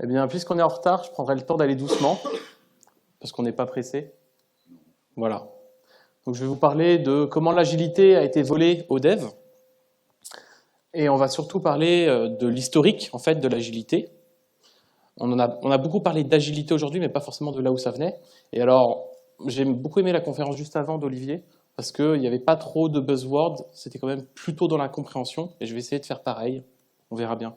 Eh bien, puisqu'on est en retard, je prendrai le temps d'aller doucement, parce qu'on n'est pas pressé. Voilà. Donc, je vais vous parler de comment l'agilité a été volée aux devs. Et on va surtout parler de l'historique, en fait, de l'agilité. On a beaucoup parlé d'agilité aujourd'hui, mais pas forcément de là où ça venait. Et alors, j'ai beaucoup aimé la conférence juste avant d'Olivier, parce qu'il n'y avait pas trop de buzzwords, c'était quand même plutôt dans la compréhension, et je vais essayer de faire pareil. On verra bien.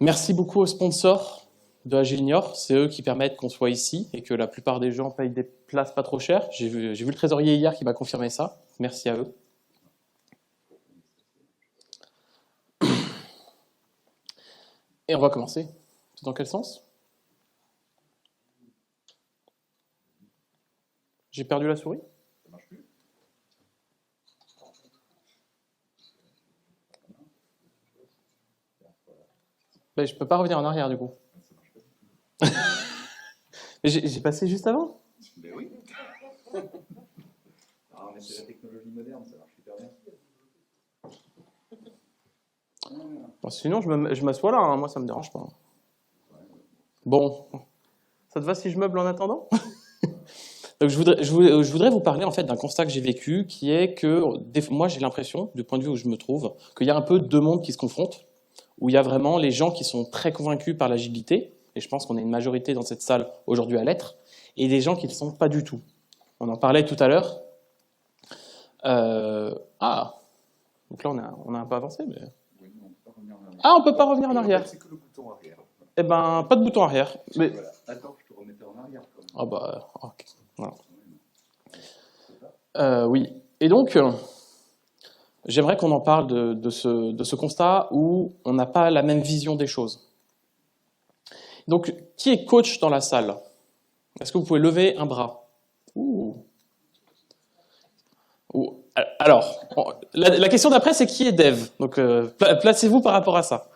Merci beaucoup aux sponsors de Agilnior, c'est eux qui permettent qu'on soit ici et que la plupart des gens payent des places pas trop chères. J'ai vu le trésorier hier qui m'a confirmé ça. Merci à eux. Et on va commencer. Dans quel sens? J'ai perdu la souris? Ça marche plus. Ben, je peux pas revenir en arrière du coup. Mais j'ai passé juste avant. Ben oui. Ah, mais c'est la technologie moderne, ça marche super bien. Bon, sinon, je m'assois là, hein. Moi ça me dérange pas. Bon, ça te va si je meuble en attendant? Donc, je voudrais vous parler en fait d'un constat que j'ai vécu, qui est que moi j'ai l'impression, du point de vue où je me trouve, qu'il y a un peu deux mondes qui se confrontent, où il y a vraiment les gens qui sont très convaincus par l'agilité, et je pense qu'on est une majorité dans cette salle aujourd'hui à l'être, et des gens qui ne le sont pas du tout. On en parlait tout à l'heure. Donc là on a un peu avancé, mais... Oui, on peut pas revenir en arrière. Ah, on peut pas revenir en arrière. C'est que le bouton arrière. Eh ben, pas de bouton arrière. Mais... Voilà. Attends, je te remettais en arrière quand même. Ah bah, ok. Voilà. Oui. Et donc, j'aimerais qu'on en parle de ce constat où on n'a pas la même vision des choses. Donc, qui est coach dans la salle? Est-ce que vous pouvez lever un bras? Alors, la question d'après, c'est qui est dev? Donc, placez-vous par rapport à ça.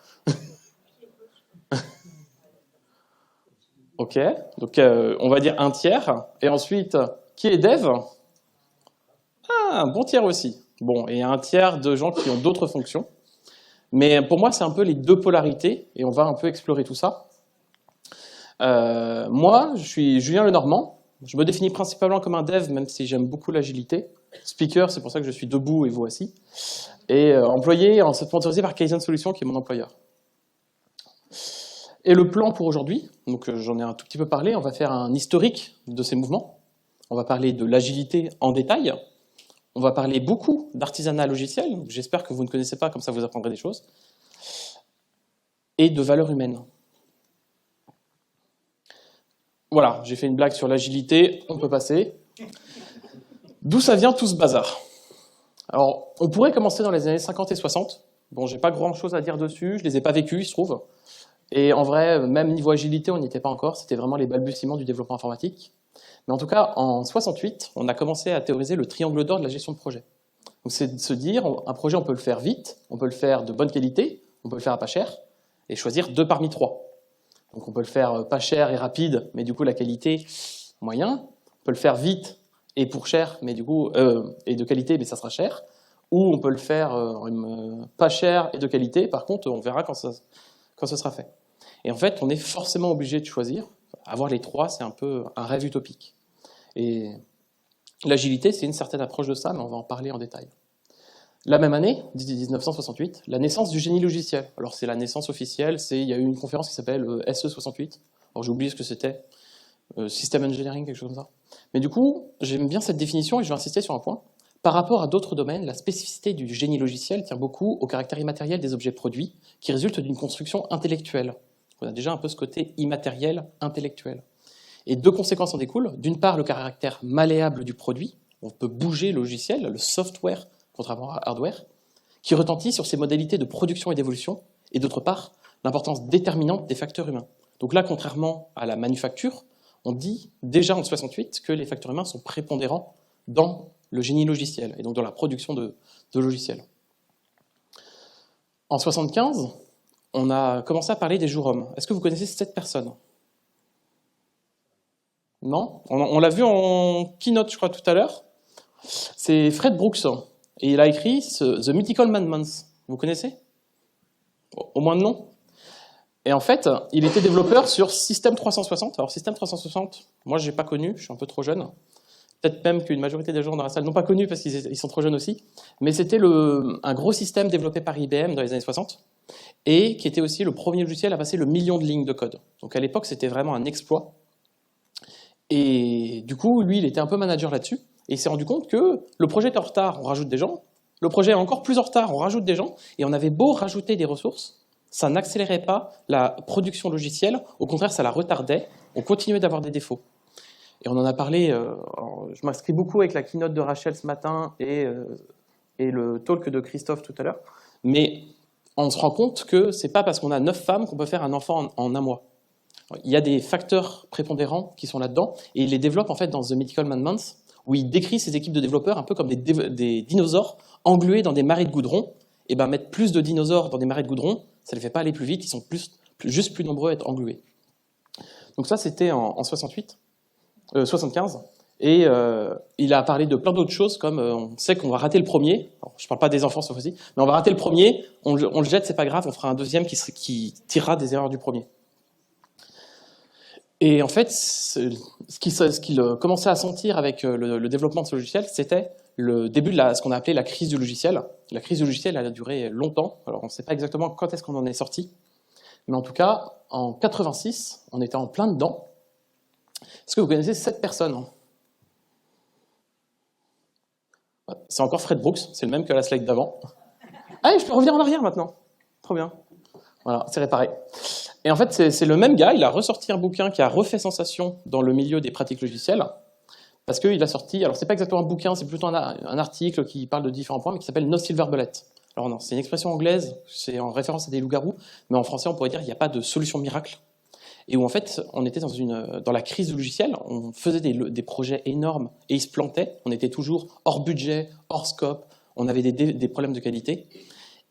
Ok, donc on va dire un tiers. Et ensuite, qui est dev? Ah, un bon tiers aussi. Bon, et un tiers de gens qui ont d'autres fonctions. Mais pour moi, c'est un peu les deux polarités, et on va un peu explorer tout ça. Moi, je suis Julien Lenormand. Je me définis principalement comme un dev, même si j'aime beaucoup l'agilité. Speaker, c'est pour ça que je suis debout et vous assis. Et employé, sponsorisé par Kaizen Solutions, qui est mon employeur. Et le plan pour aujourd'hui, donc j'en ai un tout petit peu parlé, on va faire un historique de ces mouvements. On va parler de l'agilité en détail. On va parler beaucoup d'artisanat logiciel. J'espère que vous ne connaissez pas, comme ça vous apprendrez des choses. Et de valeurs humaines. Voilà, j'ai fait une blague sur l'agilité, on peut passer. D'où ça vient tout ce bazar? Alors, on pourrait commencer dans les années 50 et 60. Bon, j'ai pas grand-chose à dire dessus, je les ai pas vécus, il se trouve. Et en vrai, même niveau agilité, on n'y était pas encore, c'était vraiment les balbutiements du développement informatique. Mais en tout cas, en 68, on a commencé à théoriser le triangle d'or de la gestion de projet. Donc c'est de se dire, un projet, on peut le faire vite, on peut le faire de bonne qualité, on peut le faire à pas cher, et choisir 2 parmi 3. Donc on peut le faire pas cher et rapide, mais du coup la qualité, moyen. On peut le faire vite et pour cher, mais du coup, et de qualité, mais ça sera cher. Ou on peut le faire pas cher et de qualité, par contre, on verra quand ce sera fait. Et en fait, on est forcément obligé de choisir. Avoir les 3, c'est un peu un rêve utopique. Et l'agilité, c'est une certaine approche de ça, mais on va en parler en détail. La même année, 1968, la naissance du génie logiciel. Alors c'est la naissance officielle, il y a eu une conférence qui s'appelle SE68. Alors j'ai oublié ce que c'était, System Engineering, quelque chose comme ça. Mais du coup, j'aime bien cette définition et je vais insister sur un point. Par rapport à d'autres domaines, la spécificité du génie logiciel tient beaucoup au caractère immatériel des objets produits, qui résulte d'une construction intellectuelle. On a déjà un peu ce côté immatériel, intellectuel. Et 2 conséquences en découlent. D'une part, le caractère malléable du produit. On peut bouger le logiciel, le software, contrairement à hardware, qui retentit sur ses modalités de production et d'évolution. Et d'autre part, l'importance déterminante des facteurs humains. Donc là, contrairement à la manufacture, on dit déjà en 68 que les facteurs humains sont prépondérants dans le génie logiciel, et donc dans la production de logiciels. En 75, on a commencé à parler des jours hommes. Est-ce que vous connaissez cette personne? Non? On l'a vu en keynote, je crois, tout à l'heure. C'est Fred Brooks, et il a écrit The Mythical Man Month. Vous connaissez? Au moins de nom? Et en fait, il était développeur sur System 360. Alors System 360, moi je n'ai pas connu, je suis un peu trop jeune. Peut-être même qu'une majorité des gens dans la salle n'ont pas connu parce qu'ils sont trop jeunes aussi. Mais c'était un gros système développé par IBM dans les années 60 et qui était aussi le premier logiciel à passer le million de lignes de code. Donc à l'époque, c'était vraiment un exploit. Et du coup, lui, il était un peu manager là-dessus. Et il s'est rendu compte que le projet est en retard, on rajoute des gens. Le projet est encore plus en retard, on rajoute des gens. Et on avait beau rajouter des ressources, ça n'accélérait pas la production logicielle. Au contraire, ça la retardait. On continuait d'avoir des défauts. Et on en a parlé, je m'inscris beaucoup avec la keynote de Rachel ce matin et le talk de Christophe tout à l'heure. Mais on se rend compte que c'est pas parce qu'on a 9 femmes qu'on peut faire un enfant en un mois. Il y a des facteurs prépondérants qui sont là-dedans, et il les développe en fait dans The Mythical Man Month, où il décrit ses équipes de développeurs un peu comme des dinosaures englués dans des marais de goudron. Et ben mettre plus de dinosaures dans des marais de goudron, ça ne les fait pas aller plus vite, ils sont juste plus nombreux à être englués. Donc ça, c'était en 75. Et il a parlé de plein d'autres choses, comme on sait qu'on va rater le premier. Alors, je ne parle pas des enfants cette fois-ci, mais on va rater le premier, on le jette, c'est pas grave, on fera un deuxième qui tirera des erreurs du premier. Et en fait, ce qu'il commençait à sentir avec le développement de ce logiciel, c'était le début de ce qu'on a appelé la crise du logiciel. La crise du logiciel, elle a duré longtemps. Alors, on ne sait pas exactement quand est-ce qu'on en est sorti. Mais en tout cas, en 86, on était en plein dedans. Est-ce que vous connaissez cette personne? C'est encore Fred Brooks, c'est le même que la slide d'avant. Ah, je peux revenir en arrière maintenant. Trop bien. Voilà, c'est réparé. Et en fait, c'est le même gars, il a ressorti un bouquin qui a refait sensation dans le milieu des pratiques logicielles, parce qu'il a sorti, alors c'est pas exactement un bouquin, c'est plutôt un article qui parle de différents points, mais qui s'appelle No Silver Bullet. Alors non, c'est une expression anglaise, c'est en référence à des loups-garous, mais en français on pourrait dire qu'il n'y a pas de solution miracle. Et où en fait, on était dans la crise du logiciel, on faisait des projets énormes et ils se plantaient, on était toujours hors budget, hors scope, on avait des problèmes de qualité,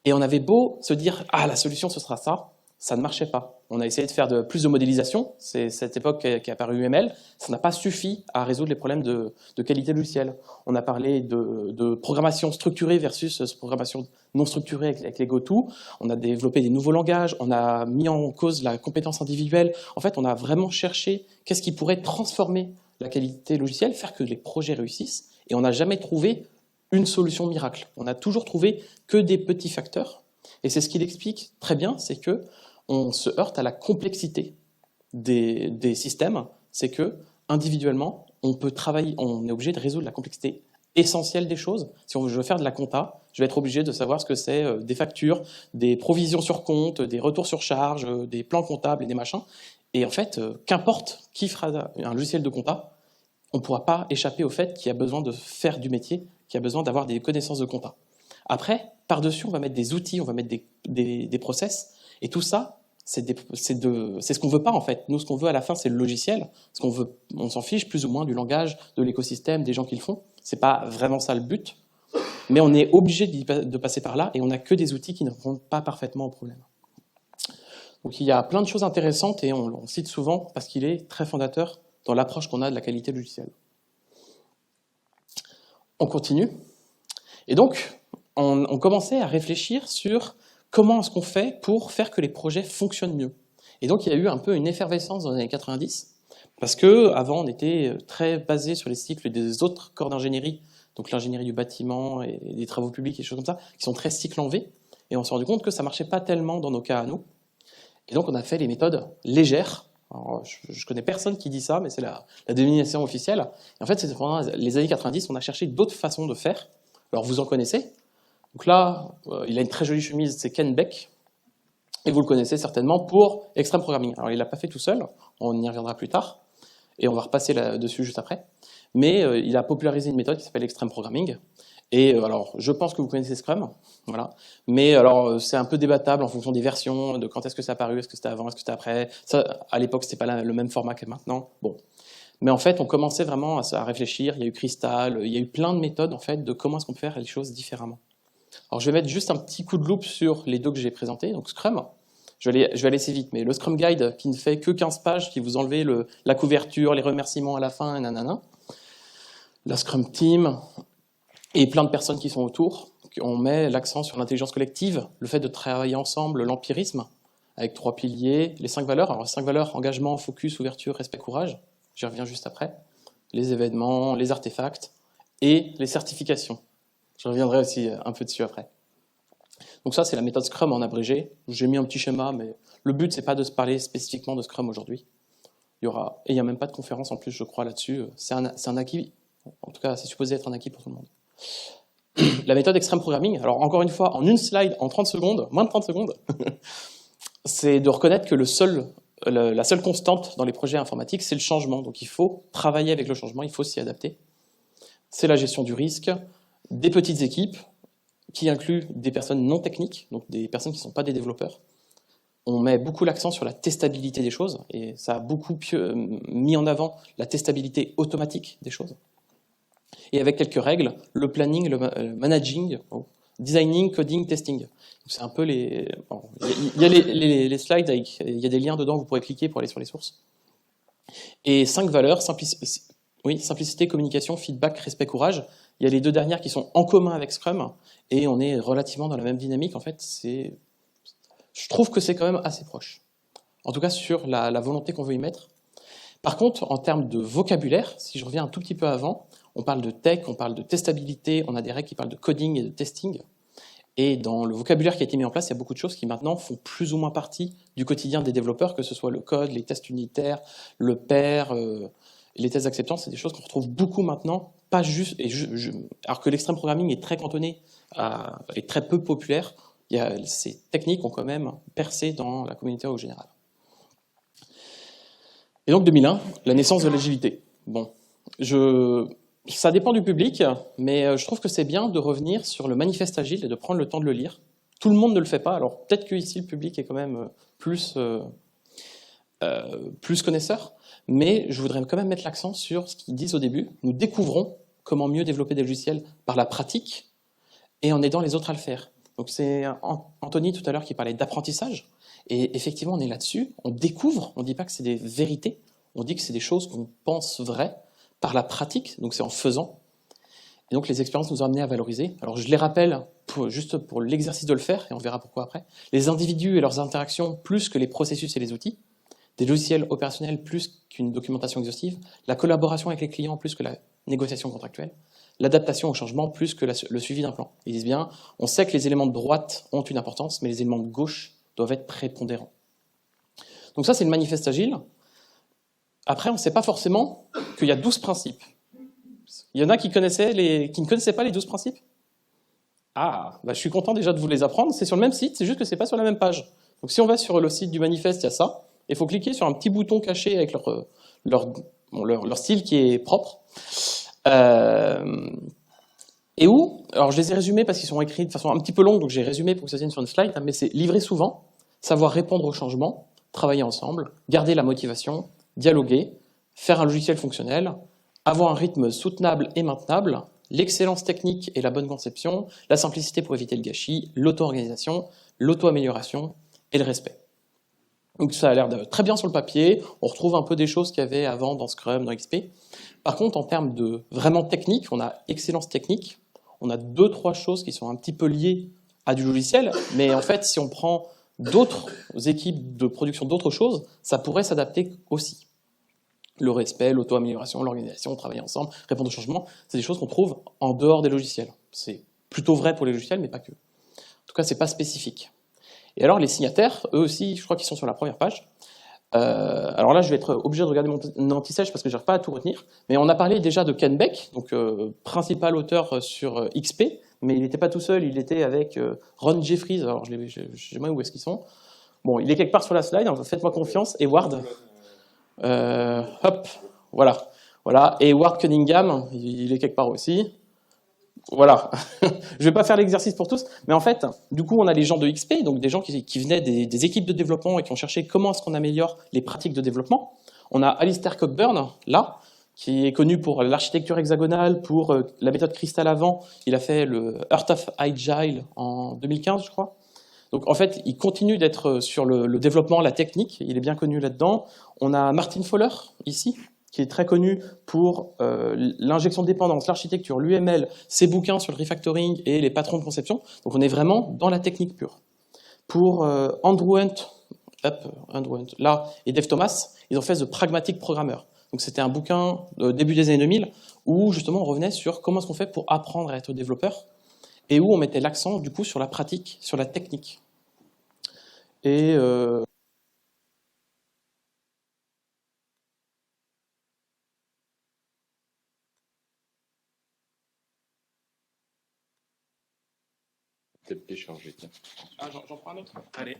et on avait beau se dire « Ah, la solution ce sera ça », ça ne marchait pas. On a essayé de faire plus de modélisation, c'est cette époque qui a apparu UML, ça n'a pas suffi à résoudre les problèmes de qualité logicielle. On a parlé de programmation structurée versus programmation non structurée avec les GoTo, on a développé des nouveaux langages, on a mis en cause la compétence individuelle. En fait, on a vraiment cherché qu'est-ce qui pourrait transformer la qualité logicielle, faire que les projets réussissent, et on n'a jamais trouvé une solution miracle. On a toujours trouvé que des petits facteurs, et c'est ce qu'il explique très bien, c'est que on se heurte à la complexité des systèmes, c'est que individuellement, on peut travailler, on est obligé de résoudre la complexité essentielle des choses. Si je veux faire de la compta, je vais être obligé de savoir ce que c'est des factures, des provisions sur compte, des retours sur charge, des plans comptables et des machins. Et en fait, qu'importe qui fera un logiciel de compta, on ne pourra pas échapper au fait qu'il y a besoin de faire du métier, qu'il y a besoin d'avoir des connaissances de compta. Après, par-dessus, on va mettre des outils, on va mettre des process. Et tout ça, c'est ce qu'on veut pas en fait. Nous, ce qu'on veut à la fin, c'est le logiciel. Ce qu'on veut, on s'en fiche plus ou moins du langage, de l'écosystème, des gens qui le font. C'est pas vraiment ça le but. Mais on est obligé de passer par là et on n'a que des outils qui ne répondent pas parfaitement au problème. Donc il y a plein de choses intéressantes et on cite souvent parce qu'il est très fondateur dans l'approche qu'on a de la qualité logicielle. On continue. Et donc, on commençait à réfléchir sur comment est-ce qu'on fait pour faire que les projets fonctionnent mieux. Et donc, il y a eu un peu une effervescence dans les années 90, parce qu'avant, on était très basé sur les cycles des autres corps d'ingénierie, donc l'ingénierie du bâtiment et des travaux publics et des choses comme ça, qui sont très cycle en V, et on s'est rendu compte que ça ne marchait pas tellement dans nos cas à nous. Et donc, on a fait les méthodes légères. Alors, je connais personne qui dit ça, mais c'est la dénomination officielle. Et en fait, c'est pendant les années 90, on a cherché d'autres façons de faire. Alors, vous en connaissez. Donc là, il a une très jolie chemise, c'est Ken Beck, et vous le connaissez certainement pour Extreme Programming. Alors il ne l'a pas fait tout seul, on y reviendra plus tard, et on va repasser là-dessus juste après, mais il a popularisé une méthode qui s'appelle Extreme Programming, et alors je pense que vous connaissez Scrum, voilà, mais alors c'est un peu débattable en fonction des versions, de quand est-ce que c'est apparu, est-ce que c'était avant, est-ce que c'était après, ça, à l'époque c'était pas le même format que maintenant, bon. Mais en fait, on commençait vraiment à réfléchir, il y a eu Crystal, il y a eu plein de méthodes en fait de comment est-ce qu'on peut faire les choses différemment. Alors je vais mettre juste un petit coup de loupe sur les deux que j'ai présentés, donc Scrum, je vais aller assez vite, mais le Scrum Guide qui ne fait que 15 pages, qui vous enlevez la couverture, les remerciements à la fin, nanana. La Scrum Team, et plein de personnes qui sont autour, on met l'accent sur l'intelligence collective, le fait de travailler ensemble, l'empirisme, avec 3 piliers, les 5 valeurs. Alors 5 valeurs, engagement, focus, ouverture, respect, courage. J'y reviens juste après. Les événements, les artefacts et les certifications. Je reviendrai aussi un peu dessus après. Donc ça, c'est la méthode Scrum en abrégé. J'ai mis un petit schéma, mais le but, c'est pas de se parler spécifiquement de Scrum aujourd'hui. Et il n'y a même pas de conférence en plus, je crois, là-dessus. C'est un acquis. En tout cas, c'est supposé être un acquis pour tout le monde. La méthode Extreme Programming, alors encore une fois, en une slide, en 30 secondes, moins de 30 secondes, c'est de reconnaître que la seule constante dans les projets informatiques, c'est le changement. Donc il faut travailler avec le changement, il faut s'y adapter. C'est la gestion du risque, des petites équipes, qui incluent des personnes non techniques, donc des personnes qui ne sont pas des développeurs. On met beaucoup l'accent sur la testabilité des choses, et ça a beaucoup mis en avant la testabilité automatique des choses. Et avec quelques règles, le planning, le managing, designing, coding, testing. C'est un peu les... Bon, il y a les slides, il y a des liens dedans, vous pourrez cliquer pour aller sur les sources. Et 5 valeurs, simplicité, communication, feedback, respect, courage. Il y a les 2 dernières qui sont en commun avec Scrum, et on est relativement dans la même dynamique. En fait, je trouve que c'est quand même assez proche. En tout cas, sur la volonté qu'on veut y mettre. Par contre, en termes de vocabulaire, si je reviens un tout petit peu avant, on parle de tech, on parle de testabilité, on a des règles qui parlent de coding et de testing. Et dans le vocabulaire qui a été mis en place, il y a beaucoup de choses qui maintenant font plus ou moins partie du quotidien des développeurs, que ce soit le code, les tests unitaires, le pair, les tests d'acceptance, c'est des choses qu'on retrouve beaucoup maintenant, pas juste, alors que l'extreme programming est très cantonné et très peu populaire, ces techniques ont quand même percé dans la communauté au général. Et donc 2001, la naissance de l'agilité. Bon, ça dépend du public, mais je trouve que c'est bien de revenir sur le manifeste agile et de prendre le temps de le lire. Tout le monde ne le fait pas, alors peut-être que ici le public est quand même plus connaisseur, mais je voudrais quand même mettre l'accent sur ce qu'ils disent au début. Nous découvrons comment mieux développer des logiciels par la pratique et en aidant les autres à le faire. Donc c'est Anthony tout à l'heure qui parlait d'apprentissage, et effectivement on est là-dessus, on découvre, on ne dit pas que c'est des vérités, on dit que c'est des choses qu'on pense vraies par la pratique, donc c'est en faisant. Et donc les expériences nous ont amenés à valoriser. Alors je les rappelle, juste pour l'exercice de le faire, et on verra pourquoi après, les individus et leurs interactions plus que les processus et les outils, des logiciels opérationnels plus qu'une documentation exhaustive, la collaboration avec les clients plus que la négociation contractuelle, l'adaptation au changement plus que le suivi d'un plan. Ils disent bien, on sait que les éléments de droite ont une importance, mais les éléments de gauche doivent être prépondérants. Donc ça, c'est le manifeste agile. Après, on ne sait pas forcément qu'il y a 12 principes. Il y en a qui ne connaissaient pas les 12 principes? Ah, bah je suis content déjà de vous les apprendre. C'est sur le même site, c'est juste que ce n'est pas sur la même page. Donc si on va sur le site du manifeste, il y a ça. Il faut cliquer sur un petit bouton caché avec leur style qui est propre. Et où? Alors je les ai résumés parce qu'ils sont écrits de façon un petit peu longue, donc j'ai résumé pour que ça tienne sur une slide, mais c'est livrer souvent, savoir répondre aux changements, travailler ensemble, garder la motivation, dialoguer, faire un logiciel fonctionnel, avoir un rythme soutenable et maintenable, l'excellence technique et la bonne conception, la simplicité pour éviter le gâchis, l'auto-organisation, l'auto-amélioration et le respect. Donc ça a l'air de très bien sur le papier, on retrouve un peu des choses qu'il y avait avant dans Scrum, dans XP. Par contre, en termes de vraiment technique, on a excellence technique, on a 2-3 choses qui sont un petit peu liées à du logiciel, mais en fait, si on prend d'autres équipes de production d'autres choses, ça pourrait s'adapter aussi. Le respect, l'auto-amélioration, l'organisation, travailler ensemble, répondre aux changements, c'est des choses qu'on trouve en dehors des logiciels. C'est plutôt vrai pour les logiciels, mais pas que. En tout cas, c'est pas spécifique. Et alors, les signataires, eux aussi, je crois qu'ils sont sur la première page. Alors là, je vais être obligé de regarder mon anti-sèche parce que je n'arrive pas à tout retenir. Mais on a parlé déjà de Ken Beck, donc principal auteur sur XP, mais il n'était pas tout seul, il était avec Ron Jeffries. Alors, je sais pas où est-ce qu'ils sont. Bon, il est quelque part sur la slide, hein, faites-moi confiance. Et Ward. Hop, voilà. Et Ward Cunningham, il est quelque part aussi. Voilà, je ne vais pas faire l'exercice pour tous, mais en fait, du coup, on a les gens de XP, donc des gens qui venaient des équipes de développement et qui ont cherché comment est-ce qu'on améliore les pratiques de développement. On a Alistair Cockburn, là, qui est connu pour l'architecture hexagonale, pour la méthode Crystal avant. Il a fait le Heart of Agile en 2015, je crois. Donc en fait, il continue d'être sur le développement, la technique, il est bien connu là-dedans. On a Martin Fowler, ici, qui est très connu pour l'injection de dépendance, l'architecture, l'UML, ses bouquins sur le refactoring et les patrons de conception. Donc on est vraiment dans la technique pure. Pour Andrew Hunt, là, et Dave Thomas, ils ont fait The Pragmatic Programmer. Donc c'était un bouquin début des années 2000 où justement on revenait sur comment est-ce qu'on fait pour apprendre à être développeur et où on mettait l'accent du coup sur la pratique, sur la technique. Et Peut-être déchargé, tiens. ah, j'en prends un autre. Allez.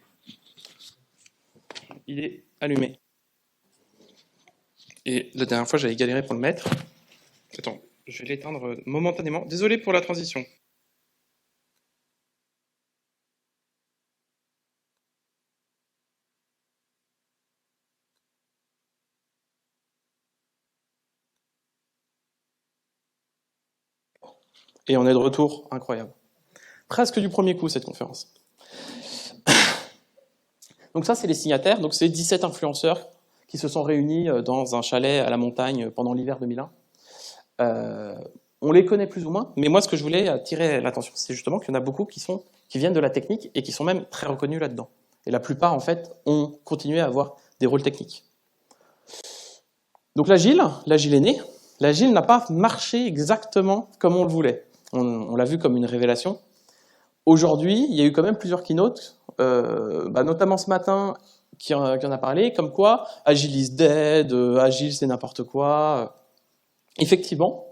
Il est allumé. Et la dernière fois, j'avais galéré pour le mettre. Attends, je vais l'éteindre momentanément. Désolé pour la transition. Et on est de retour, incroyable. Presque du premier coup, cette conférence. Donc ça, c'est les signataires. Donc c'est 17 influenceurs qui se sont réunis dans un chalet à la montagne pendant l'hiver 2001. On les connaît plus ou moins, mais moi, ce que je voulais attirer l'attention, c'est justement qu'il y en a beaucoup qui viennent de la technique et qui sont même très reconnus là-dedans. Et la plupart, en fait, ont continué à avoir des rôles techniques. Donc l'agile est né. L'agile n'a pas marché exactement comme on le voulait. On l'a vu comme une révélation. Aujourd'hui, il y a eu quand même plusieurs keynotes, notamment ce matin, qui en a parlé, comme quoi Agile is dead, Agile c'est n'importe quoi. Effectivement,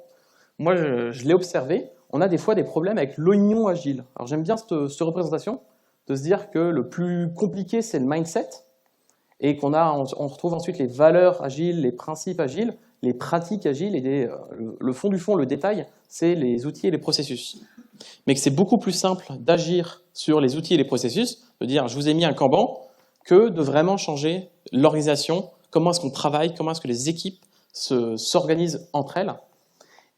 moi je l'ai observé, on a des fois des problèmes avec l'oignon agile. Alors j'aime bien cette représentation, de se dire que le plus compliqué c'est le mindset, et on retrouve ensuite les valeurs agiles, les principes agiles, les pratiques agiles, et le fond du fond, le détail, c'est les outils et les processus. Mais que c'est beaucoup plus simple d'agir sur les outils et les processus, de dire je vous ai mis un Kanban, que de vraiment changer l'organisation, comment est-ce qu'on travaille, comment est-ce que les équipes s'organisent entre elles.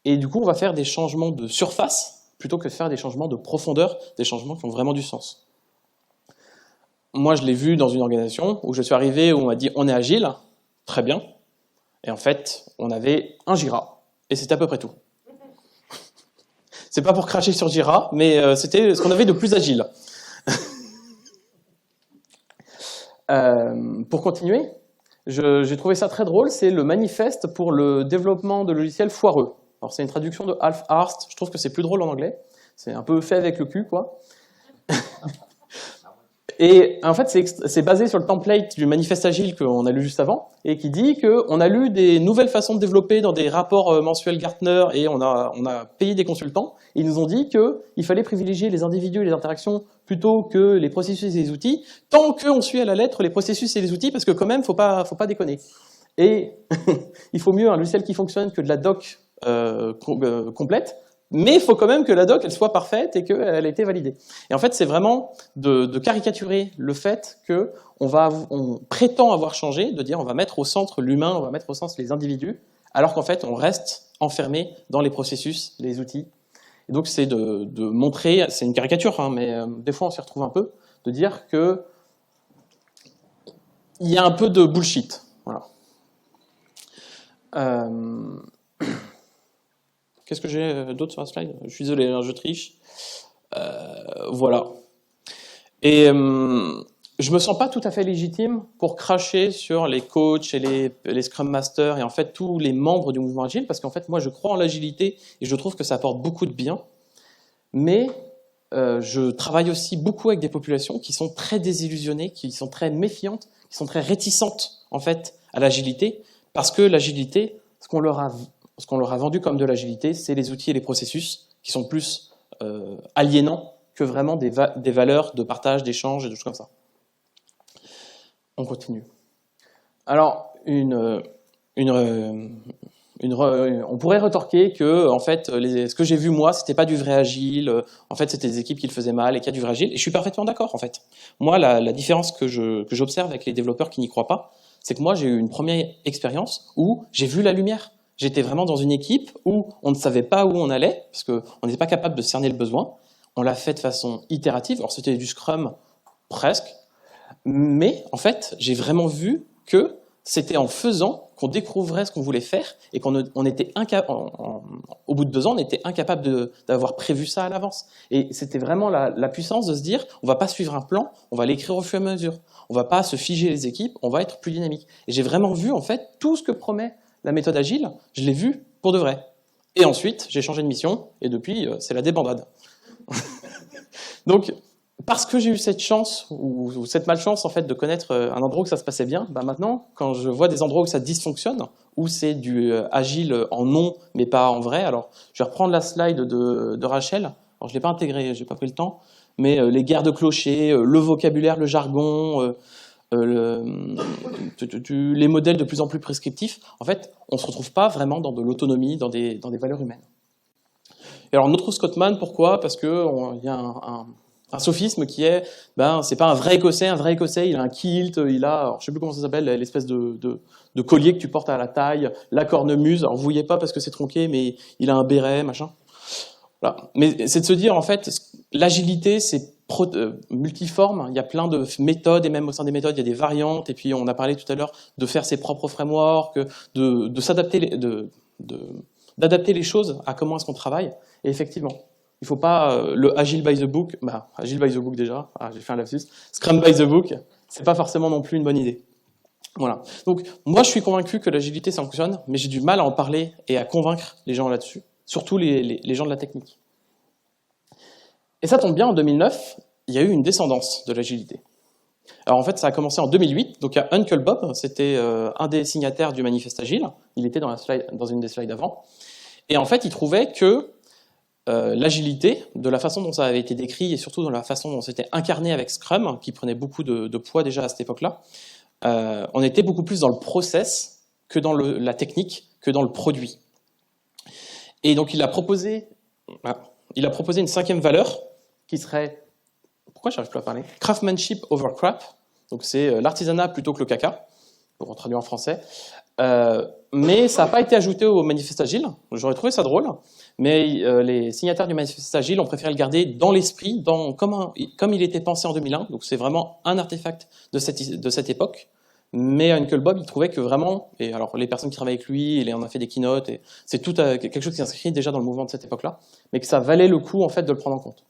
Et du coup, on va faire des changements de surface, plutôt que de faire des changements de profondeur, des changements qui ont vraiment du sens. Moi, je l'ai vu dans une organisation où je suis arrivé, où on m'a dit on est agile, très bien. Et en fait, on avait un Jira, et c'était à peu près tout. C'est pas pour cracher sur Jira, mais c'était ce qu'on avait de plus agile. Pour continuer, j'ai trouvé ça très drôle, c'est le manifeste pour le développement de logiciels foireux. Alors c'est une traduction de Alf Arst, je trouve que c'est plus drôle en anglais, c'est un peu fait avec le cul, quoi. Et en fait, c'est basé sur le template du manifeste agile qu'on a lu juste avant, et qui dit qu'on a lu des nouvelles façons de développer dans des rapports mensuels Gartner, et on a payé des consultants, et ils nous ont dit qu'il fallait privilégier les individus et les interactions plutôt que les processus et les outils, tant qu'on suit à la lettre les processus et les outils, parce que quand même, faut pas déconner. Et il faut mieux un logiciel qui fonctionne que de la doc complète, mais il faut quand même que la doc elle soit parfaite et qu'elle ait été validée. Et en fait, c'est vraiment de caricaturer le fait qu'on prétend avoir changé, de dire on va mettre au centre l'humain, on va mettre au centre les individus, alors qu'en fait, on reste enfermé dans les processus, les outils. Et donc, c'est de montrer, c'est une caricature, hein, mais des fois, on s'y retrouve un peu, de dire que il y a un peu de bullshit. Voilà. Qu'est-ce que j'ai d'autre sur la slide? Je suis désolé, je triche. Voilà. Et je me sens pas tout à fait légitime pour cracher sur les coachs et les Scrum Masters et en fait tous les membres du mouvement agile, parce qu'en fait moi je crois en l'agilité et je trouve que ça apporte beaucoup de bien. Mais je travaille aussi beaucoup avec des populations qui sont très désillusionnées, qui sont très méfiantes, qui sont très réticentes en fait à l'agilité, parce que l'agilité, ce qu'on leur a vendu comme de l'agilité, c'est les outils et les processus qui sont plus aliénants que vraiment des valeurs de partage, d'échange et de choses comme ça. On continue. Alors, on pourrait retorquer que, en fait, ce que j'ai vu moi, c'était pas du vrai agile. En fait, c'était des équipes qui le faisaient mal et qu'il y a du vrai agile. Et je suis parfaitement d'accord, en fait. Moi, la différence que j'observe avec les développeurs qui n'y croient pas, c'est que moi, j'ai eu une première expérience où j'ai vu la lumière. J'étais vraiment dans une équipe où on ne savait pas où on allait, parce qu'on n'était pas capable de cerner le besoin. On l'a fait de façon itérative. Alors, c'était du Scrum, presque. Mais, en fait, j'ai vraiment vu que c'était en faisant qu'on découvrait ce qu'on voulait faire et on était au bout de 2 ans, on était incapable d'avoir prévu ça à l'avance. Et c'était vraiment la puissance de se dire, on va pas suivre un plan, on va l'écrire au fur et à mesure. On va pas se figer les équipes, on va être plus dynamique. Et j'ai vraiment vu, en fait, tout ce que promet la méthode agile, je l'ai vu pour de vrai. Et ensuite, j'ai changé de mission, et depuis, c'est la débandade. Donc, parce que j'ai eu cette chance, ou cette malchance, en fait, de connaître un endroit où ça se passait bien, bah maintenant, quand je vois des endroits où ça dysfonctionne, où c'est du agile en nom, mais pas en vrai, alors, je vais reprendre la slide de Rachel. Alors, je ne l'ai pas intégré, j'ai pas pris le temps, mais les guerres de clochers, le vocabulaire, le jargon, les modèles de plus en plus prescriptifs, en fait, on ne se retrouve pas vraiment dans de l'autonomie, dans des valeurs humaines. Et alors, notre Scottman, pourquoi? Parce qu'il y a un sophisme qui est, c'est pas un vrai Écossais, il a un kilt, il a, alors, je sais plus comment ça s'appelle, l'espèce de collier que tu portes à la taille, la cornemuse, alors vous voyez pas parce que c'est tronqué, mais il a un béret, machin. Voilà. Mais c'est de se dire, en fait, l'agilité, c'est multiforme, il y a plein de méthodes, et même au sein des méthodes, il y a des variantes, et puis on a parlé tout à l'heure de faire ses propres frameworks, de s'adapter, d'adapter les choses à comment est-ce qu'on travaille, et effectivement, il ne faut pas le Agile by the book, Agile by the book déjà, j'ai fait un lapsus, Scrum by the book, c'est pas forcément non plus une bonne idée. Voilà. Donc, moi, je suis convaincu que l'agilité, ça fonctionne, mais j'ai du mal à en parler et à convaincre les gens là-dessus, surtout les gens de la technique. Et ça tombe bien, en 2009, il y a eu une descendance de l'agilité. Alors en fait, ça a commencé en 2008, donc il y a Uncle Bob, c'était un des signataires du manifeste agile, il était dans une des slides avant, et en fait, il trouvait que l'agilité, de la façon dont ça avait été décrit, et surtout dans la façon dont c'était incarné avec Scrum, qui prenait beaucoup de poids déjà à cette époque-là, on était beaucoup plus dans le process que dans la technique, que dans le produit. Et donc il a proposé une 5e valeur, qui serait, pourquoi j'arrive plus à parler, craftsmanship over crap, donc c'est l'artisanat plutôt que le caca, pour traduire en français, mais ça n'a pas été ajouté au manifeste agile, j'aurais trouvé ça drôle, mais les signataires du manifeste agile ont préféré le garder dans l'esprit, comme il était pensé en 2001, donc c'est vraiment un artefact de cette époque, mais Uncle Bob, il trouvait que vraiment, et alors les personnes qui travaillent avec lui, il en a fait des keynotes, et c'est tout quelque chose qui s'inscrit déjà dans le mouvement de cette époque-là, mais que ça valait le coup en fait de le prendre en compte.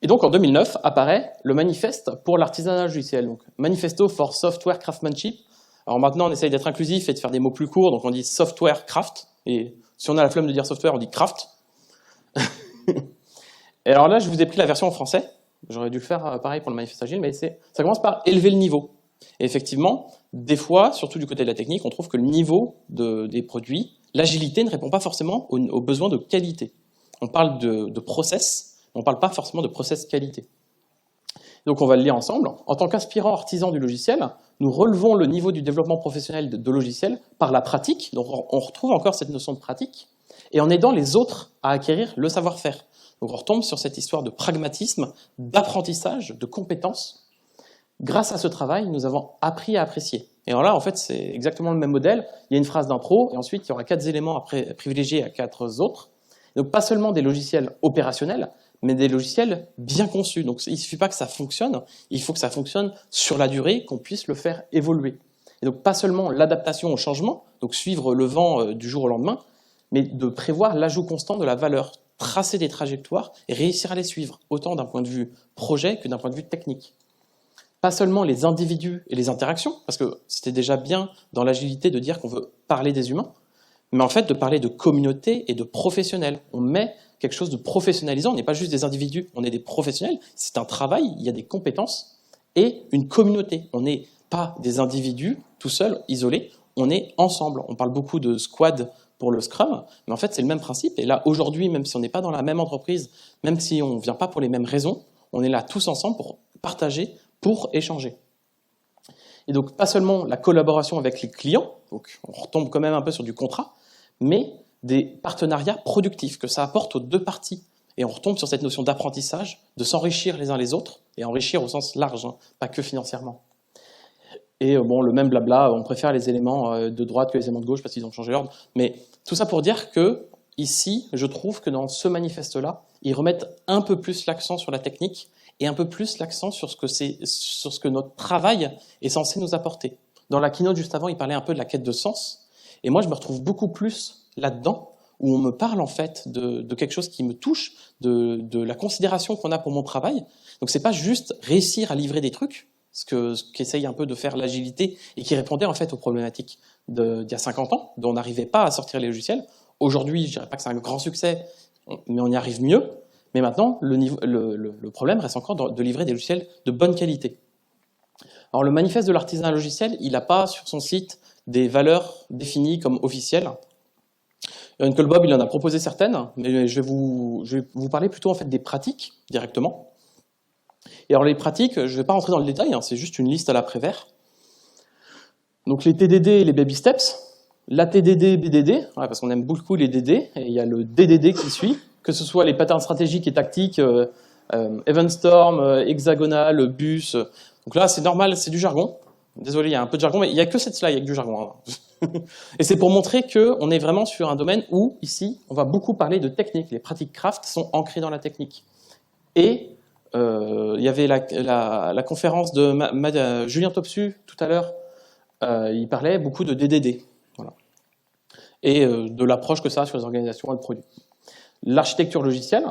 Et donc en 2009 apparaît le manifeste pour l'artisanat logiciel, donc Manifesto for Software Craftsmanship. Alors maintenant on essaye d'être inclusif et de faire des mots plus courts, donc on dit software craft, et si on a la flemme de dire software, on dit craft. Et alors là je vous ai pris la version en français, j'aurais dû le faire pareil pour le manifeste agile, mais ça commence par élever le niveau. Et effectivement, des fois, surtout du côté de la technique, on trouve que le niveau des produits, l'agilité ne répond pas forcément aux besoins de qualité. On parle de process, on ne parle pas forcément de process qualité. Donc on va le lire ensemble. En tant qu'aspirant artisan du logiciel, nous relevons le niveau du développement professionnel de logiciels par la pratique, donc on retrouve encore cette notion de pratique, et en aidant les autres à acquérir le savoir-faire. Donc on retombe sur cette histoire de pragmatisme, d'apprentissage, de compétences. Grâce à ce travail, nous avons appris à apprécier. Et alors là, en fait, c'est exactement le même modèle. Il y a une phrase d'intro, et ensuite, il y aura 4 éléments à privilégier à 4 autres. Donc pas seulement des logiciels opérationnels, mais des logiciels bien conçus. Donc il ne suffit pas que ça fonctionne, il faut que ça fonctionne sur la durée, qu'on puisse le faire évoluer. Et donc pas seulement l'adaptation au changement, donc suivre le vent du jour au lendemain, mais de prévoir l'ajout constant de la valeur, tracer des trajectoires et réussir à les suivre, autant d'un point de vue projet que d'un point de vue technique. Pas seulement les individus et les interactions, parce que c'était déjà bien dans l'agilité de dire qu'on veut parler des humains, mais en fait de parler de communauté et de professionnels. On met quelque chose de professionnalisant, on n'est pas juste des individus, on est des professionnels, c'est un travail, il y a des compétences et une communauté. On n'est pas des individus tout seuls, isolés, on est ensemble. On parle beaucoup de squad pour le Scrum, mais en fait c'est le même principe, et là aujourd'hui, même si on n'est pas dans la même entreprise, même si on ne vient pas pour les mêmes raisons, on est là tous ensemble pour partager, pour échanger. Et donc pas seulement la collaboration avec les clients, donc on retombe quand même un peu sur du contrat, mais des partenariats productifs, que ça apporte aux deux parties. Et on retombe sur cette notion d'apprentissage, de s'enrichir les uns les autres, et enrichir au sens large, hein, pas que financièrement. Et bon, le même blabla, on préfère les éléments de droite que les éléments de gauche parce qu'ils ont changé l'ordre, mais tout ça pour dire que, ici, je trouve que dans ce manifeste-là, ils remettent un peu plus l'accent sur la technique, et un peu plus l'accent sur ce que notre travail est censé nous apporter. Dans la keynote juste avant, il parlait un peu de la quête de sens. Et moi, je me retrouve beaucoup plus là-dedans, où on me parle en fait de quelque chose qui me touche, de la considération qu'on a pour mon travail. Donc c'est pas juste réussir à livrer des trucs, ce qu'essaye un peu de faire l'agilité, et qui répondait en fait aux problématiques d'il y a 50 ans, dont on n'arrivait pas à sortir les logiciels. Aujourd'hui, je dirais pas que c'est un grand succès, mais on y arrive mieux. Mais maintenant, le problème reste encore de livrer des logiciels de bonne qualité. Alors le manifeste de l'artisanat logiciel, il n'a pas sur son site des valeurs définies comme officielles. Uncle Bob, il en a proposé certaines, mais je vais vous parler plutôt en fait des pratiques directement. Et alors les pratiques, je ne vais pas rentrer dans le détail, hein, c'est juste une liste à l'après-vert. Donc les TDD et les baby steps, l'ATDD, BDD, ouais, parce qu'on aime beaucoup les DD, et il y a le DDD qui suit, que ce soit les patterns stratégiques et tactiques, Event Storm, Hexagonal, Bus. Donc là, c'est normal, c'est du jargon. Désolé, il y a un peu de jargon, mais il n'y a que cette slide avec du jargon. Hein. Et c'est pour montrer qu'on est vraiment sur un domaine où, ici, on va beaucoup parler de technique. Les pratiques craft sont ancrées dans la technique. Et il y avait la conférence de Julien Topsu tout à l'heure. Il parlait beaucoup de DDD. Voilà. Et de l'approche que ça a sur les organisations et le produit. L'architecture logicielle,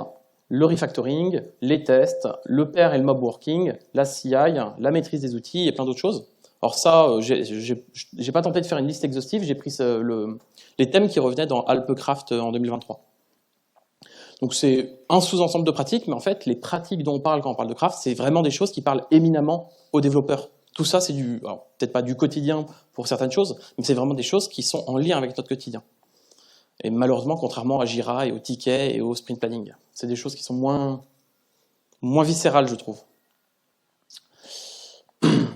le refactoring, les tests, le pair et le mob working, la CI, la maîtrise des outils et plein d'autres choses. Alors ça, j'ai pas tenté de faire une liste exhaustive, j'ai pris les thèmes qui revenaient dans Alpecraft en 2023. Donc c'est un sous-ensemble de pratiques, mais en fait, les pratiques dont on parle quand on parle de craft, c'est vraiment des choses qui parlent éminemment aux développeurs. Tout ça, c'est peut-être pas du quotidien pour certaines choses, mais c'est vraiment des choses qui sont en lien avec notre quotidien. Et malheureusement, contrairement à Jira et aux tickets et au sprint planning, c'est des choses qui sont moins viscérales, je trouve.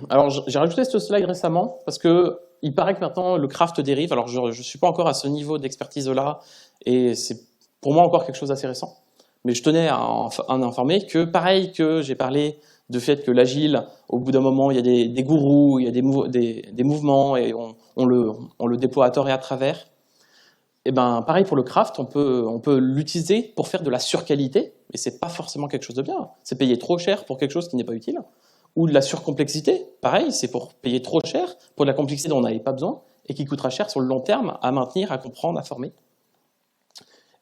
Alors, j'ai rajouté ce slide récemment parce que il paraît que maintenant le craft dérive. Alors, je ne suis pas encore à ce niveau d'expertise-là et c'est pour moi encore quelque chose d'assez récent. Mais je tenais à en informer que, pareil que j'ai parlé du fait que l'agile, au bout d'un moment, il y a des gourous, il y a des mouvements et on le déploie à tort et à travers. Et ben, pareil pour le craft, on peut l'utiliser pour faire de la surqualité, et c'est pas forcément quelque chose de bien. C'est payer trop cher pour quelque chose qui n'est pas utile. Ou de la surcomplexité, pareil, c'est pour payer trop cher pour de la complexité dont on n'avait pas besoin et qui coûtera cher sur le long terme à maintenir, à comprendre, à former.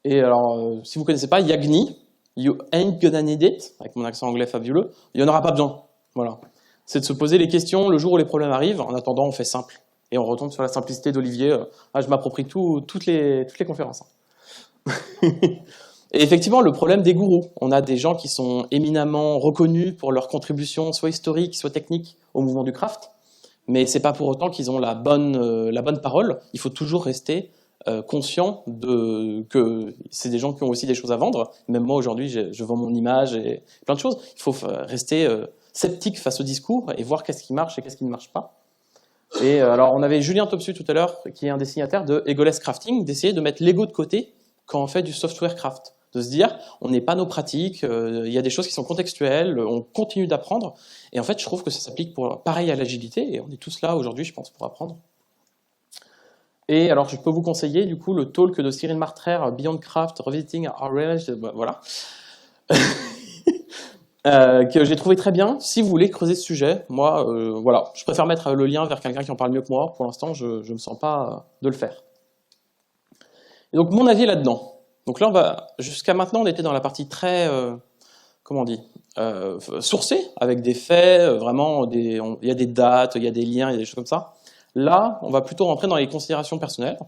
Et alors, si vous ne connaissez pas, Yagni, you ain't gonna need it, avec mon accent anglais fabuleux, il n'y en aura pas besoin. Voilà. C'est de se poser les questions le jour où les problèmes arrivent, en attendant on fait simple. Et on retombe sur la simplicité d'Olivier. Je m'approprie toutes les conférences. Et effectivement, le problème des gourous. On a des gens qui sont éminemment reconnus pour leur contribution, soit historique, soit technique, au mouvement du craft. Mais c'est pas pour autant qu'ils ont la bonne parole. Il faut toujours rester conscient que c'est des gens qui ont aussi des choses à vendre. Même moi, aujourd'hui, je vends mon image et plein de choses. Il faut rester sceptique face au discours et voir qu'est-ce qui marche et qu'est-ce qui ne marche pas. Et alors, on avait Julien Topsu tout à l'heure, qui est un destinataire de Egoless Crafting, d'essayer de mettre l'ego de côté quand on fait du software craft. De se dire, on n'est pas nos pratiques, il y a des choses qui sont contextuelles, on continue d'apprendre. Et en fait, je trouve que ça s'applique pareil à l'agilité, et on est tous là aujourd'hui, je pense, pour apprendre. Et alors, je peux vous conseiller, du coup, le talk de Cyril Martrer, Beyond Craft, Revisiting Our Relation, voilà. Que j'ai trouvé très bien. Si vous voulez creuser ce sujet, moi, voilà, je préfère mettre le lien vers quelqu'un qui en parle mieux que moi. Pour l'instant, je ne me sens pas de le faire. Et donc, mon avis là-dedans. Donc là, jusqu'à maintenant, on était dans la partie très, comment on dit, sourcée, avec des faits, vraiment, il y a des dates, il y a des liens, il y a des choses comme ça. Là, on va plutôt rentrer dans les considérations personnelles.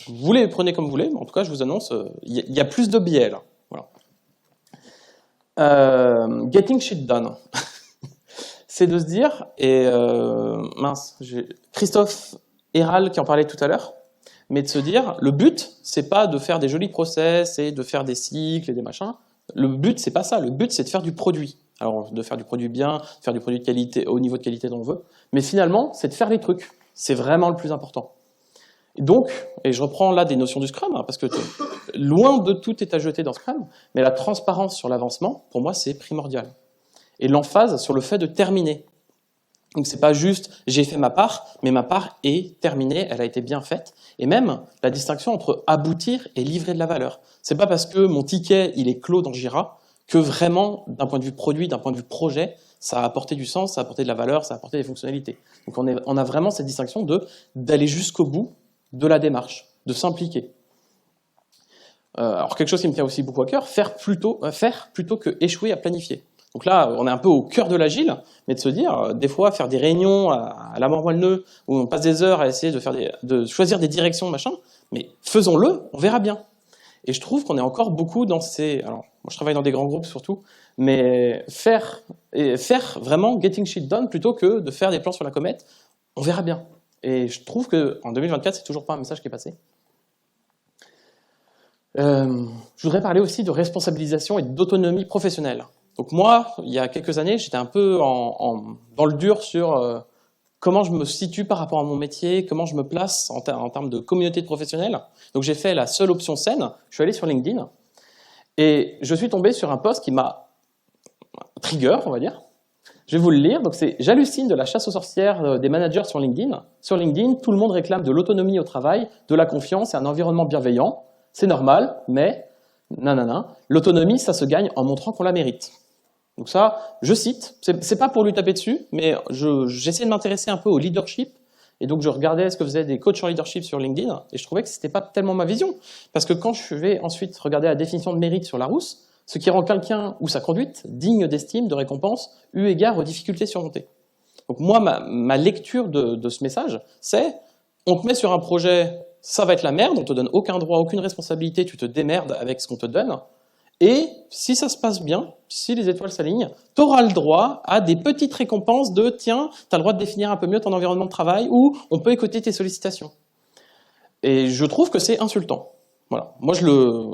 Vous les prenez comme vous voulez, mais en tout cas, je vous annonce, il y a plus de biais là. Voilà. Getting shit done. C'est de se dire, et mince, j'ai Christophe Héral qui en parlait tout à l'heure, mais de se dire, le but, c'est pas de faire des jolis process et de faire des cycles et des machins. Le but, c'est pas ça. Le but, c'est de faire du produit. Alors, de faire du produit bien, de faire du produit de qualité, au niveau de qualité dont on veut. Mais finalement, c'est de faire les trucs. C'est vraiment le plus important. Et donc, et je reprends là des notions du Scrum, hein, parce que loin de tout est à jeter dans Scrum, mais la transparence sur l'avancement, pour moi, c'est primordial. Et l'emphase sur le fait de terminer. Donc c'est pas juste j'ai fait ma part, mais ma part est terminée, elle a été bien faite. Et même la distinction entre aboutir et livrer de la valeur. C'est pas parce que mon ticket il est clos dans Jira que vraiment, d'un point de vue produit, d'un point de vue projet, ça a apporté du sens, ça a apporté de la valeur, ça a apporté des fonctionnalités. Donc on a vraiment cette distinction d'aller jusqu'au bout de la démarche, de s'impliquer. Alors quelque chose qui me tient aussi beaucoup à cœur, faire plutôt que échouer à planifier. Donc là, on est un peu au cœur de l'agile, mais de se dire, des fois, faire des réunions à la mort moelle nœud, où on passe des heures à essayer de choisir des directions, machin, mais faisons-le, on verra bien. Et je trouve qu'on est encore beaucoup dans ces... Alors, moi je travaille dans des grands groupes surtout, mais faire vraiment getting shit done plutôt que de faire des plans sur la comète, on verra bien. Et je trouve qu'en 2024, c'est toujours pas un message qui est passé. Je voudrais parler aussi de responsabilisation et d'autonomie professionnelle. Donc moi, il y a quelques années, j'étais un peu dans le dur sur comment je me situe par rapport à mon métier, comment je me place en termes de communauté de professionnels. Donc j'ai fait la seule option saine, je suis allé sur LinkedIn, et je suis tombé sur un post qui m'a trigger, on va dire. Je vais vous le lire. Donc c'est « J'hallucine de la chasse aux sorcières des managers sur LinkedIn. Sur LinkedIn, tout le monde réclame de l'autonomie au travail, de la confiance et un environnement bienveillant. C'est normal, mais nanana, l'autonomie, ça se gagne en montrant qu'on la mérite. » Donc ça, je cite, c'est pas pour lui taper dessus, mais j'essaie de m'intéresser un peu au leadership, et donc je regardais ce que faisaient des coachs en leadership sur LinkedIn, et je trouvais que c'était pas tellement ma vision, parce que quand je vais ensuite regarder la définition de mérite sur Larousse, ce qui rend quelqu'un ou sa conduite digne d'estime, de récompense, eu égard aux difficultés surmontées. Donc moi, ma lecture de ce message, c'est on te met sur un projet, ça va être la merde, on te donne aucun droit, aucune responsabilité, tu te démerdes avec ce qu'on te donne, et si ça se passe bien, si les étoiles s'alignent, tu auras le droit à des petites récompenses de « tiens, tu as le droit de définir un peu mieux ton environnement de travail » ou « on peut écouter tes sollicitations ». Et je trouve que c'est insultant. Voilà. Moi,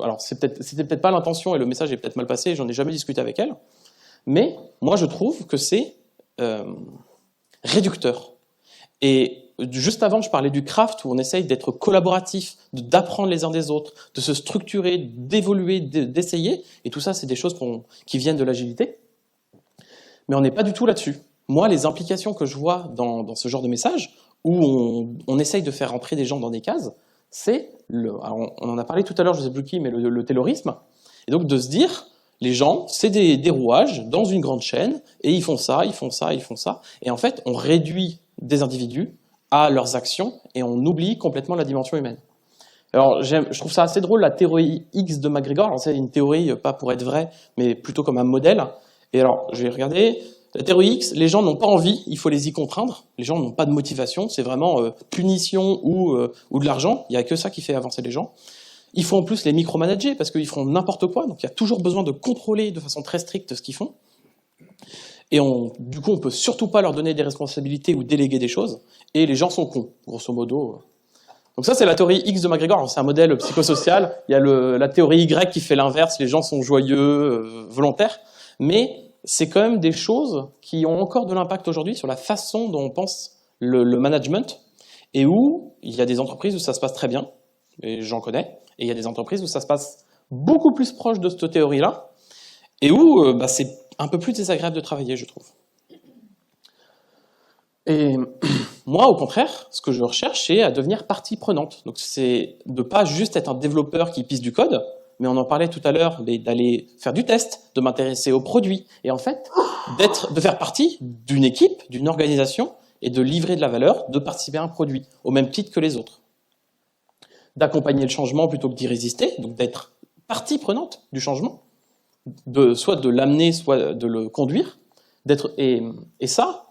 alors c'était peut-être pas l'intention et le message est peut-être mal passé, j'en ai jamais discuté avec elle, mais moi je trouve que c'est réducteur. Et juste avant, je parlais du craft où on essaye d'être collaboratif, d'apprendre les uns des autres, de se structurer, d'évoluer, d'essayer. Et tout ça, c'est des choses qui viennent de l'agilité. Mais on n'est pas du tout là-dessus. Moi, les implications que je vois dans ce genre de message, où on essaye de faire entrer des gens dans des cases, c'est alors on en a parlé tout à l'heure, je ne sais plus qui, mais le taylorisme. Et donc de se dire, les gens, c'est des rouages dans une grande chaîne, et ils font ça, ils font ça, ils font ça. Et en fait, on réduit des individus à leurs actions, et on oublie complètement la dimension humaine. Alors, je trouve ça assez drôle, la théorie X de McGregor. Alors, c'est une théorie, pas pour être vraie, mais plutôt comme un modèle. Et alors, je vais regarder. La théorie X, les gens n'ont pas envie, il faut les y contraindre. Les gens n'ont pas de motivation, c'est vraiment punition ou de l'argent. Il n'y a que ça qui fait avancer les gens. Il faut en plus les micromanager, parce qu'ils feront n'importe quoi. Donc, il y a toujours besoin de contrôler de façon très stricte ce qu'ils font. Et du coup, on ne peut surtout pas leur donner des responsabilités ou déléguer des choses. Et les gens sont cons, grosso modo. Donc ça, c'est la théorie X de McGregor. C'est un modèle psychosocial. Il y a la théorie Y qui fait l'inverse. Les gens sont joyeux, volontaires. Mais c'est quand même des choses qui ont encore de l'impact aujourd'hui sur la façon dont on pense le management. Et où il y a des entreprises où ça se passe très bien. Et j'en connais. Et il y a des entreprises où ça se passe beaucoup plus proche de cette théorie-là. Et où c'est un peu plus désagréable de travailler, je trouve. Et moi, au contraire, ce que je recherche, c'est à devenir partie prenante. Donc, c'est de pas juste être un développeur qui pisse du code, mais on en parlait tout à l'heure, d'aller faire du test, de m'intéresser aux produits, et en fait, de faire partie d'une équipe, d'une organisation, et de livrer de la valeur, de participer à un produit, au même titre que les autres. D'accompagner le changement plutôt que d'y résister, donc d'être partie prenante du changement, soit de l'amener, soit de le conduire, et ça,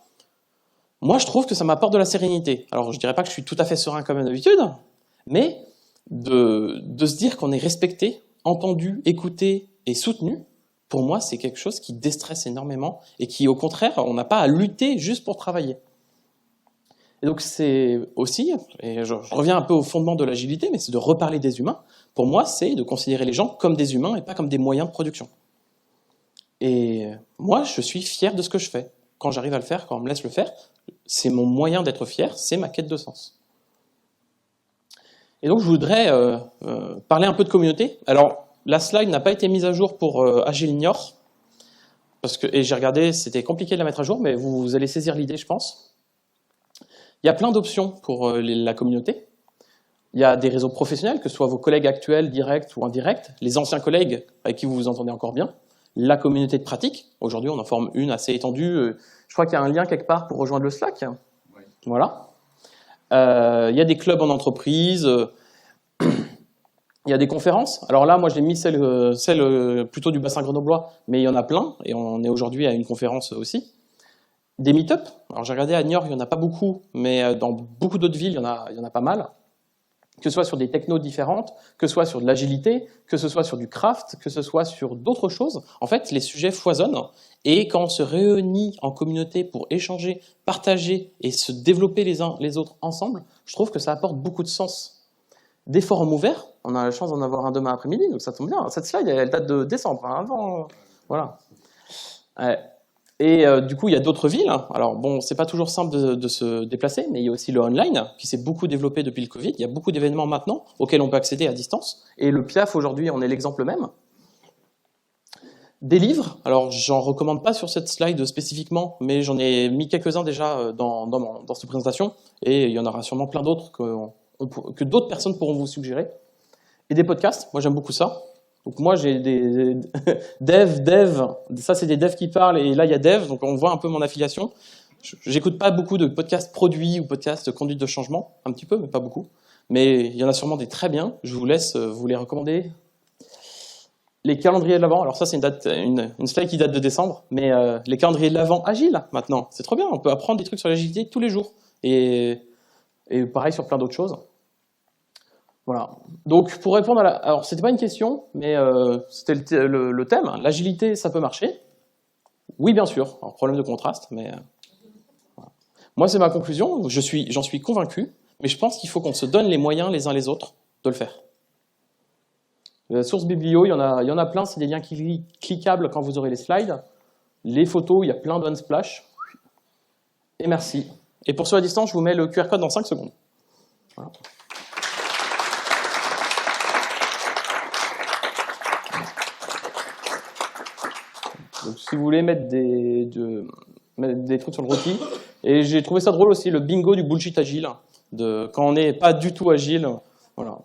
moi je trouve que ça m'apporte de la sérénité. Alors je dirais pas que je suis tout à fait serein comme d'habitude, mais de se dire qu'on est respecté, entendu, écouté et soutenu, pour moi c'est quelque chose qui déstresse énormément et qui au contraire, on n'a pas à lutter juste pour travailler. Et donc c'est aussi, et je reviens un peu au fondement de l'agilité, mais c'est de reparler des humains. Pour moi, c'est de considérer les gens comme des humains et pas comme des moyens de production. Et moi, je suis fier de ce que je fais. Quand j'arrive à le faire, quand on me laisse le faire, c'est mon moyen d'être fier, c'est ma quête de sens. Et donc, je voudrais parler un peu de communauté. Alors, la slide n'a pas été mise à jour pour Agile Ignore, et j'ai regardé, c'était compliqué de la mettre à jour, mais vous allez saisir l'idée, je pense. Il y a plein d'options pour la communauté. Il y a des réseaux professionnels, que ce soit vos collègues actuels, directs ou indirects, les anciens collègues avec qui vous vous entendez encore bien, la communauté de pratique. Aujourd'hui, on en forme une assez étendue. Je crois qu'il y a un lien quelque part pour rejoindre le Slack. Oui. Voilà. Il y a des clubs en entreprise. Il y a des conférences. Alors là, moi, j'ai mis celle plutôt du bassin grenoblois, mais il y en a plein, et on est aujourd'hui à une conférence aussi. Des meet-up. Alors j'ai regardé à Niort, il n'y en a pas beaucoup, mais dans beaucoup d'autres villes, il y en a pas mal. Que ce soit sur des technos différentes, que ce soit sur de l'agilité, que ce soit sur du craft, que ce soit sur d'autres choses. En fait, les sujets foisonnent, et quand on se réunit en communauté pour échanger, partager et se développer les uns les autres ensemble, je trouve que ça apporte beaucoup de sens. Des forums ouverts, on a la chance d'en avoir un demain après-midi, donc ça tombe bien. Cette slide, elle date de décembre, hein, avant. Voilà. Et du coup, il y a d'autres villes. Alors bon, c'est pas toujours simple de se déplacer, mais il y a aussi le online qui s'est beaucoup développé depuis le Covid. Il y a beaucoup d'événements maintenant auxquels on peut accéder à distance. Et le PIAF, aujourd'hui, en est l'exemple même. Des livres, alors j'en recommande pas sur cette slide spécifiquement, mais j'en ai mis quelques-uns déjà dans cette présentation, et il y en aura sûrement plein d'autres que d'autres personnes pourront vous suggérer. Et des podcasts, moi j'aime beaucoup ça. Donc moi j'ai des dev, ça c'est des devs qui parlent, et là il y a dev, donc on voit un peu mon affiliation. J'écoute pas beaucoup de podcasts produits ou podcasts de conduite de changement, un petit peu, mais pas beaucoup. Mais il y en a sûrement des très bien, je vous laisse vous les recommander. Les calendriers de l'Avent, alors ça c'est une slide qui date de décembre, mais les calendriers de l'Avent agiles maintenant, c'est trop bien, on peut apprendre des trucs sur l'agilité tous les jours. Et pareil sur plein d'autres choses. Voilà. Donc pour répondre à alors c'était pas une question, mais c'était le thème. L'agilité, ça peut marcher? Oui, bien sûr. Alors problème de contraste, mais voilà. Moi c'est ma conclusion. J'en suis convaincu, mais je pense qu'il faut qu'on se donne les moyens les uns les autres de le faire. La source biblio, il y en a plein. C'est des liens cliquables quand vous aurez les slides. Les photos, il y a plein d'Unsplash. Et merci. Et pour ceux à distance, je vous mets le QR code dans 5 secondes. Voilà. Donc, si vous voulez mettre des trucs sur le rôti. Et j'ai trouvé ça drôle aussi, le bingo du bullshit agile. Quand on n'est pas du tout agile. Voilà.